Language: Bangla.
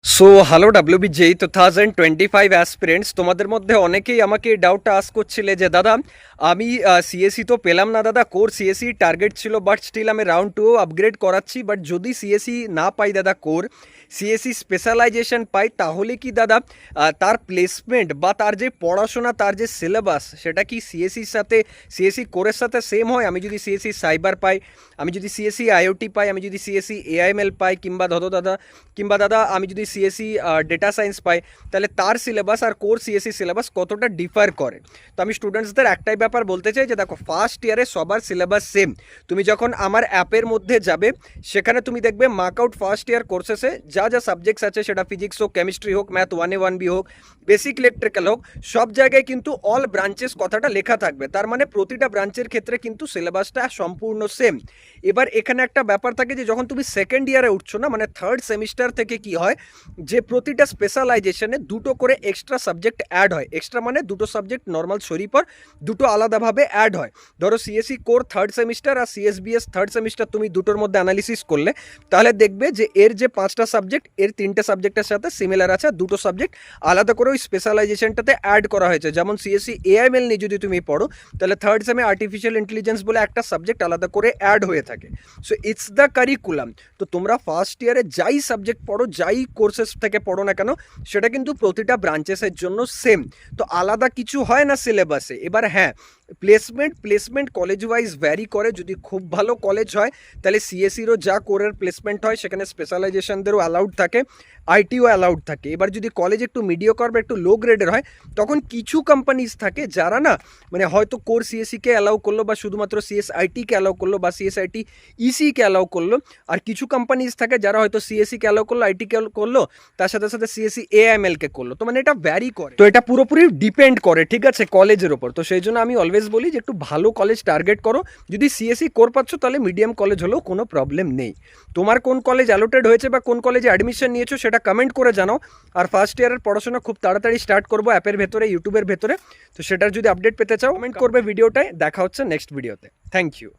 সো হ্যালো ডাব্লিউবিজেই 2025 অ্যাসপিরেন্টস, তোমাদের মধ্যে অনেকেই আমাকে এই ডাউটটা আস্ক করছিলে যে দাদা আমি সিএসি তো পেলাম না দাদা, কোর সিএসি টার্গেট ছিল, বাট স্টিল আমি রাউন্ড 2 আপগ্রেড করাচ্ছি, বাট যদি সিএসি না পাই দাদা, কোর সিএসি স্পেশালাইজেশন পাই, তাহলে কি দাদা তার প্লেসমেন্ট বা তার যে পড়াশোনা, তার যে সিলেবাস, সেটা কি সিএসির সাথে, সিএসি কোরের সাথে সেম হয়? আমি যদি সিএসি সাইবার পাই, আমি যদি সিএসি আইওটি পাই, আমি যদি সিএসি এআইএমএল পাই, কিংবা দাদা আমি যদি সিএসি ডেটা সায়েন্স পাই, তাহলে তার সিলেবাস আর কোর সিএসি সিলেবাস কতটা ডিফার করে? তো আমি স্টুডেন্টসদের একটাই ব্যাপার বলতে চাই যে দেখো, ফার্স্ট ইয়ারে সবার সিলেবাস সেম। তুমি যখন আমার অ্যাপের মধ্যে যাবে, সেখানে তুমি দেখবে মার্ক আউট ফার্স্ট ইয়ার কোর্সেসে যা যা সাবজেক্টস আছে, সেটা ফিজিক্স হোক, কেমিস্ট্রি হোক, ম্যাথ 1A 1B হোক, বেসিক ইলেকট্রিক্যাল হোক, সব জায়গায় কিন্তু অল ব্রাঞ্চেস কথাটা লেখা থাকবে। তার মানে প্রতিটা ব্রাঞ্চের ক্ষেত্রে কিন্তু সিলেবাসটা সম্পূর্ণ সেম। এবার এখানে একটা ব্যাপার থাকে যে যখন তুমি সেকেন্ড ইয়ারে উঠছো না, মানে থার্ড সেমিস্টার থেকে কি হয় যে প্রতিটা স্পেশালাইজেশনে দুটো করে এক্সট্রা সাবজেক্ট অ্যাড হয়। এক্সট্রা মানে দুটো সাবজেক্ট নর্মাল সরি পর দুটো আলাদাভাবে অ্যাড হয়। ধরো সিএসসি কোর থার্ড সেমিস্টার আর সিএসবিএস থার্ড সেমিস্টার তুমি দুটোর মধ্যে অ্যানালিসিস করলে, তাহলে দেখবে যে এর যে 5টা সাবজেক্ট, এর 3টে সাবজেক্টের সাথে সিমিলার আছে, আর দুটো সাবজেক্ট আলাদা করে ওই স্পেশালাইজেশনটাতে অ্যাড করা হয়েছে। যেমন সিএসসি এআইএমএল নিয়ে যদি তুমি পড়ো, তাহলে থার্ড সেমে আর্টিফিশিয়াল ইন্টেলিজেন্স বলে একটা সাবজেক্ট আলাদা করে অ্যাড হয়ে থাকে। So it's the curriculum. তো তোমরা ফার্স্ট ইয়ারে যাই সাবজেক্ট পড়ো, যাই কোর্সেস থেকে পড়ো না কেন, সেটা কিন্তু প্রতিটা ব্রাঞ্চেসের জন্য সেম। তো আলাদা কিছু হয় না সিলেবাসে। এবার হ্যাঁ, প্লেসমেন্ট কলেজ ওয়াইজ ভ্যারি করে। যদি খুব ভালো কলেজ হয়, তাহলে সিএসিরও যা কোরের প্লেসমেন্ট হয়, সেখানে স্পেশালাইজেশনদেরও অ্যালাউড থাকে, আইটিও অ্যালাউড থাকে। এবার যদি কলেজ একটু মিডিওকর বা একটু লো গ্রেডের হয়, তখন কিছু কোম্পানিজ থাকে যারা না, মানে হয়তো কোর সিএসিকে অ্যালাউ করলো, বা শুধুমাত্র সিএসআইটিকে অ্যালাউ করলো, বা সিএসআইটি ইসিকে অ্যালাউ করলো। আর কিছু কোম্পানিজ থাকে যারা হয়তো সিএসিকে অ্যালাউ করলো, আইটিকে করলো, তার সাথে সাথে সিএসসি এআইএমএলকে করলো। তো মানে এটা ভ্যারি করে, তো এটা পুরোপুরি ডিপেন্ড করে, ঠিক আছে, কলেজের ওপর। তো সেই জন্য আমি অলওয়েজ বলি যে একটু ভালো কলেজ টার্গেট করো। যদি সিএসসি কোর পাচ্ছ, তাহলে মিডিয়াম কলেজ হলেও কোনো প্রবলেম নেই। তোমার কোন কলেজ অ্যালোটেড হয়েছে বা কোন কলেজে অ্যাডমিশন নিয়েছো, সেটা কমেন্ট করে জানাও। আর ফার্স্ট ইয়ারের পড়াশোনা খুব তাড়াতাড়ি স্টার্ট করবো অ্যাপের ভেতরে, ইউটিউবের ভেতরে। তো সেটার যদি আপডেট পেতে চাও, কমেন্ট করবে ভিডিওটায়। দেখা হচ্ছে নেক্সট ভিডিওতে। Thank you.